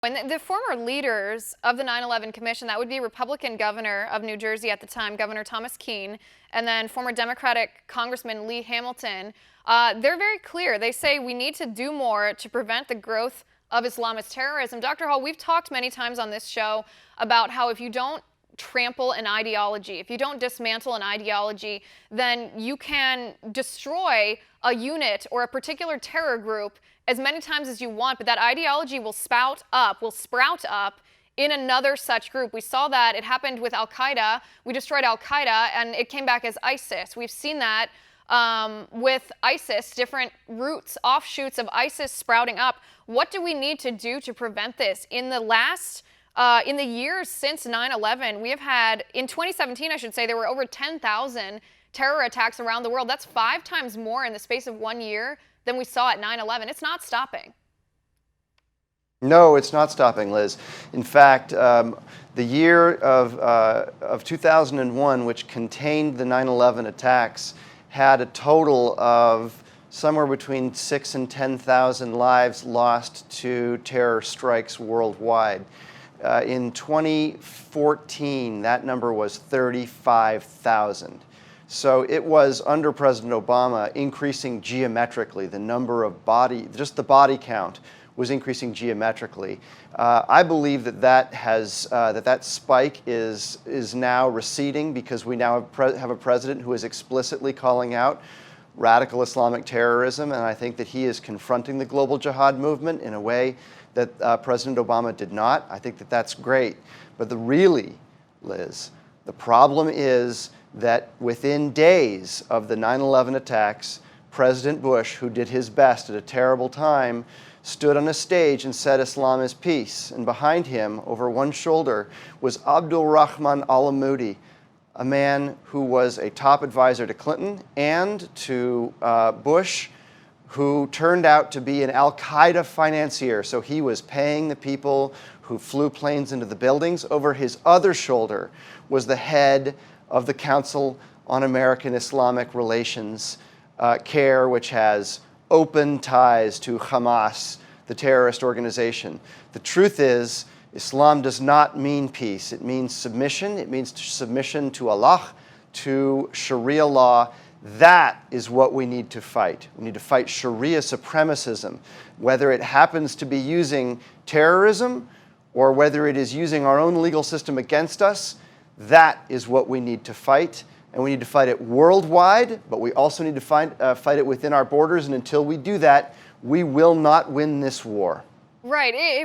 And the former leaders of the 9/11 Commission, that would be Republican governor of New Jersey at the time, Governor Thomas Keane, and then former Democratic Congressman Lee Hamilton, they're very clear. They say we need to do more to prevent the growth of Islamist terrorism. Dr. Hall, we've talked many times on this show about how if you don't trample an ideology, if you don't dismantle an ideology, then you can destroy a unit or a particular terror group as many times as you want, but that ideology will sprout up in another such group. We saw that. It happened with Al-Qaeda. We destroyed Al-Qaeda, and it came back as ISIS. We've seen that with ISIS, different roots, offshoots of ISIS sprouting up. What do we need to do to prevent this? In the years since 9/11, we have had, in 2017, I should say, there were over 10,000 terror attacks around the world. That's 5 times more in the space of 1 year than we saw at 9/11. It's not stopping. No, it's not stopping, Liz. In fact, the year of 2001, which contained the 9/11 attacks, had a total of somewhere between 6,000 and 10,000 lives lost to terror strikes worldwide. In 2014, that number was 35,000. So it was, under President Obama, increasing geometrically. The number of just the body count was increasing geometrically. I believe that spike is now receding because we now have a president who is explicitly calling out radical Islamic terrorism, and I think that he is confronting the global jihad movement in a way that President Obama did not. I think that that's great. But Liz, the problem is that within days of the 9/11 attacks, President Bush, who did his best at a terrible time, stood on a stage and said Islam is peace. And behind him, over one shoulder, was Abdul Rahman al-Amoudi, a man who was a top advisor to Clinton and to Bush, who turned out to be an Al-Qaeda financier. So he was paying the people who flew planes into the buildings. Over his other shoulder was the head of the Council on American Islamic Relations, CARE, which has open ties to Hamas, the terrorist organization. The truth is, Islam does not mean peace. It means submission. It means submission to Allah, to Sharia law. That is what we need to fight. We need to fight Sharia supremacism, whether it happens to be using terrorism or whether it is using our own legal system against us. That is what we need to fight, and we need to fight it worldwide, but we also need to fight it within our borders, and until we do that, we will not win this war. Right.